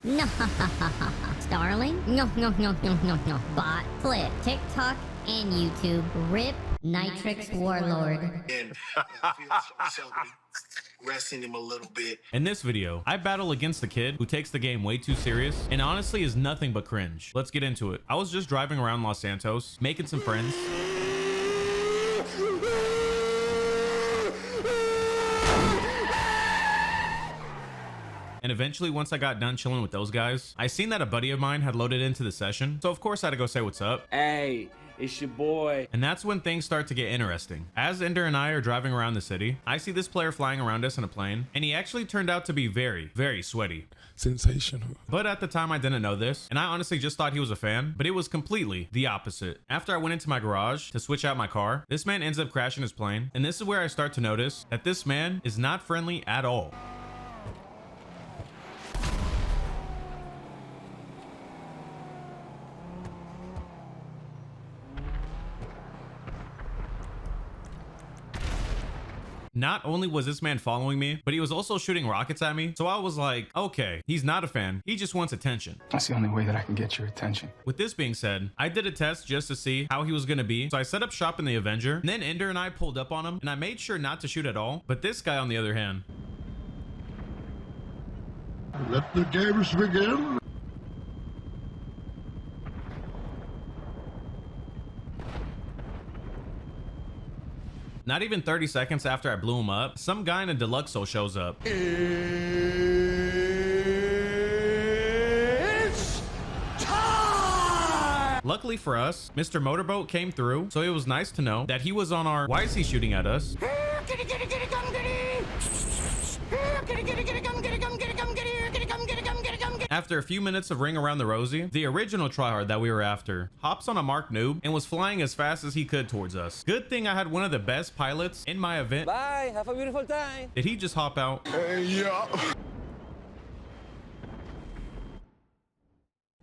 No, Starling? No. Bot, Flip, TikTok, and YouTube. RIP NitrixWarlord. And resting him a little bit. In this video, I battle against the kid who takes the game way too serious and honestly is nothing but cringe. Let's get into it. I was just driving around Los Santos, making some friends. And eventually, once I got done chilling with those guys, I seen that a buddy of mine had loaded into the session. So of course I had to go say what's up. Hey, it's your boy. And that's when things start to get interesting. As Ender and I are driving around the city, I see this player flying around us in a plane, and he actually turned out to be very, very sweaty. Sensational. But at the time I didn't know this, and I honestly just thought he was a fan, but it was completely the opposite. After I went into my garage to switch out my car, this man ends up crashing his plane, and this is where I start to notice that this man is not friendly at all. Not only was this man following me, but he was also shooting rockets at me. So I was like, okay, he's not a fan. He just wants attention. That's the only way that I can get your attention. With this being said, I did a test just to see how he was going to be. So I set up shop in the Avenger, and then Ender and I pulled up on him, and I made sure not to shoot at all. But this guy, on the other hand, let the games begin. not even 30 seconds after I blew him up, some guy in a Deluxo shows up. It's time! Luckily for us, Mr. Motorboat came through, so it was nice to know that he was on our why is he shooting at us? After a few minutes of Ring Around the Rosie, the original Tryhard that we were after hops on a Mark Noob and was flying as fast as he could towards us. Good thing I had one of the best pilots in my event. Bye, have a beautiful time. Did he just hop out? Yeah.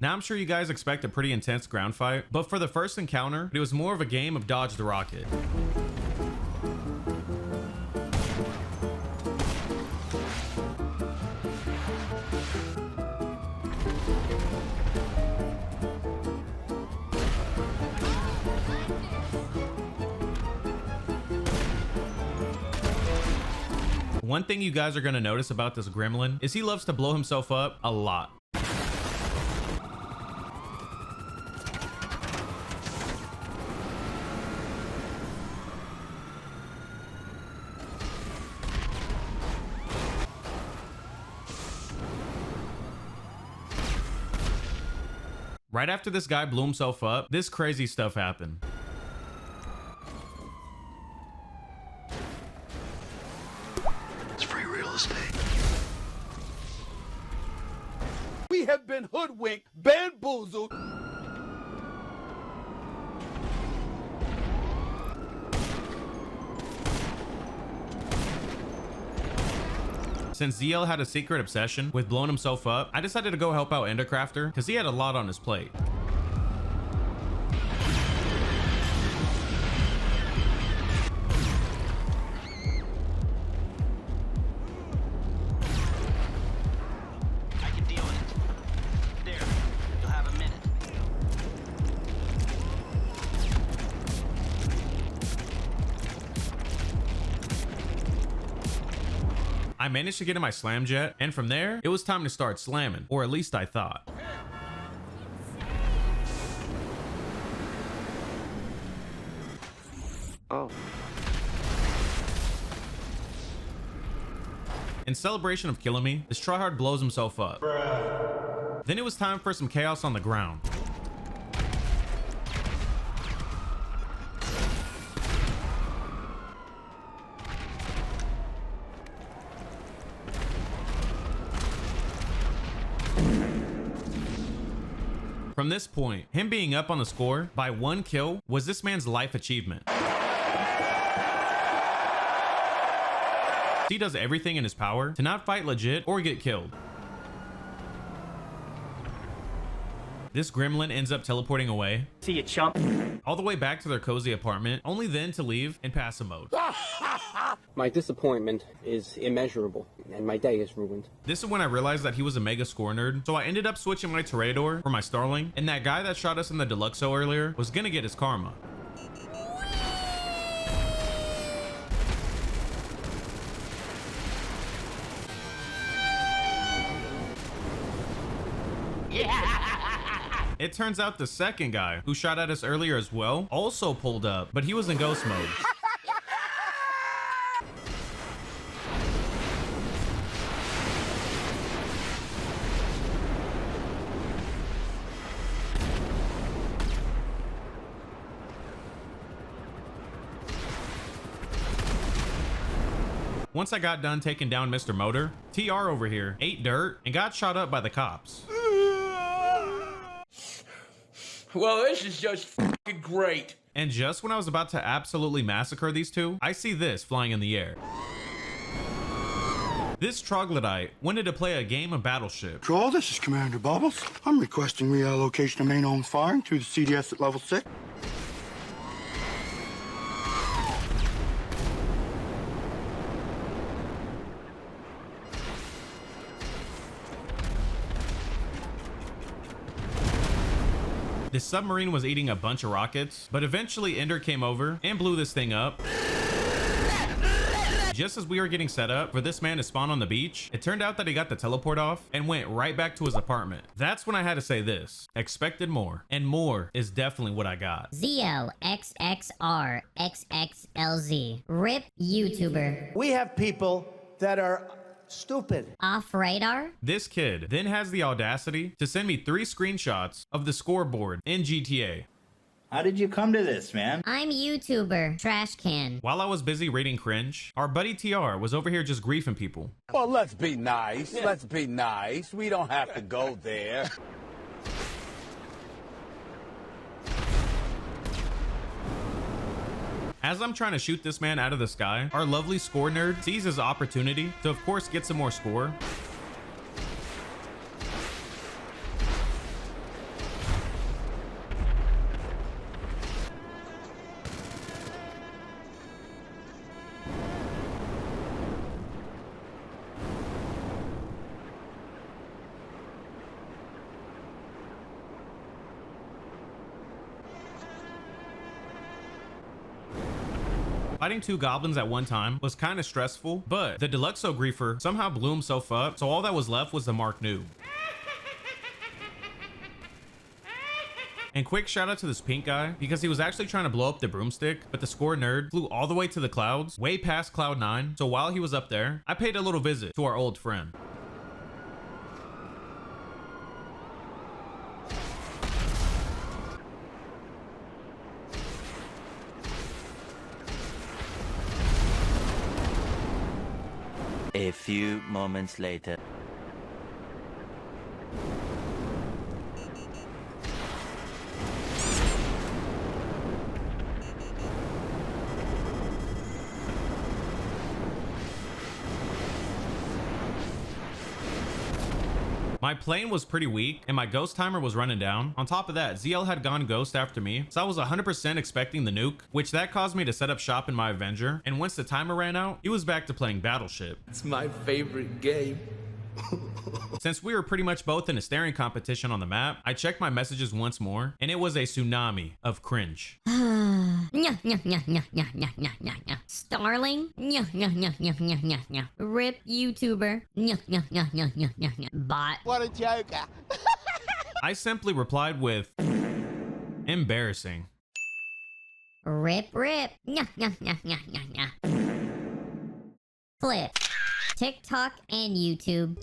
Now I'm sure you guys expect a pretty intense ground fight, but for the first encounter, it was more of a game of dodge the rocket. One thing you guys are going to notice about this gremlin is he loves to blow himself up a lot. Right after this guy blew himself up, this crazy stuff happened. We have been hoodwinked, bamboozled. Since ZL had a secret obsession with blowing himself up, I decided to go help out Endercrafter because he had a lot on his plate. I managed to get in my slam jet, and from there, it was time to start slamming, or at least I thought. Oh. In celebration of killing me, this Tryhard blows himself up. Then it was time for some chaos on the ground. From this point, him being up on the score by 1 kill was this man's life achievement. He does everything in his power to not fight legit or get killed. This gremlin ends up teleporting away. See you, chump. all the way back to their cozy apartment, only then to leave in passive mode. My disappointment is immeasurable, and my day is ruined. This is when I realized that he was a mega score nerd, so I ended up switching my Tryhard for my Starling, and that guy that shot us in the Deluxo earlier was gonna get his karma. It turns out the second guy who shot at us earlier as well also pulled up, but he was in ghost mode. Once I got done taking down Mr. Motor, TR over here ate dirt and got shot up by the cops. Well, this is just fucking great. And just when I was about to absolutely massacre these two, I see this flying in the air. This troglodyte wanted to play a game of Battleship. Control, this is Commander Bubbles. I'm requesting reallocation of main on firing to the CDS at level 6. The submarine was eating a bunch of rockets, but eventually Ender came over and blew this thing up. Just as we were getting set up for this man to spawn on the beach, it turned out that he got the teleport off and went right back to his apartment. That's when I had to say this. Expected more, and more is definitely what I got. ZLXXRXXLZ. RIP YouTuber. We have people that are stupid. Off radar? This kid then has the audacity to send me 3 screenshots of the scoreboard in GTA. How did you come to this, man? I'm YouTuber. Trash can. While I was busy reading Cringe, our buddy TR was over here just griefing people. Well, let's be nice. Let's be nice. We don't have to go there. As I'm trying to shoot this man out of the sky, our lovely score nerd sees his opportunity to, of course, get some more score. Fighting 2 goblins at one time was kind of stressful, but the Deluxo griefer somehow blew himself up, so all that was left was the Mark Noob. And quick shout out to this pink guy, because he was actually trying to blow up the broomstick, but the score nerd flew all the way to the clouds, way past cloud 9, so while he was up there, I paid a little visit to our old friend. A few moments later. My plane was pretty weak and my ghost timer was running down. On top of that, ZL had gone ghost after me, so I was 100% expecting the nuke, which that caused me to set up shop in my Avenger. And once the timer ran out, he was back to playing Battleship. It's my favorite game. Since we were pretty much both in a staring competition on the map, I checked my messages once more, and it was a tsunami of cringe. Starling? RIP YouTuber. Bot. What a joker. I simply replied with, embarrassing. RIP. Flip. TikTok and YouTube.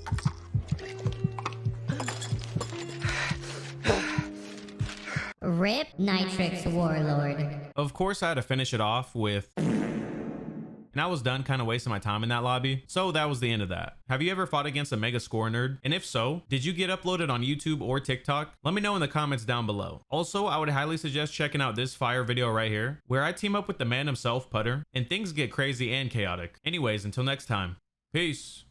RIP NitrixWarlord. Of course, I had to finish it off with, and I was done kind of wasting my time in that lobby. So that was the end of that. Have you ever fought against a mega score nerd? And if so, did you get uploaded on YouTube or TikTok? Let me know in the comments down below. Also, I would highly suggest checking out this fire video right here, where I team up with the man himself, Putter, and things get crazy and chaotic. Anyways, until next time, peace.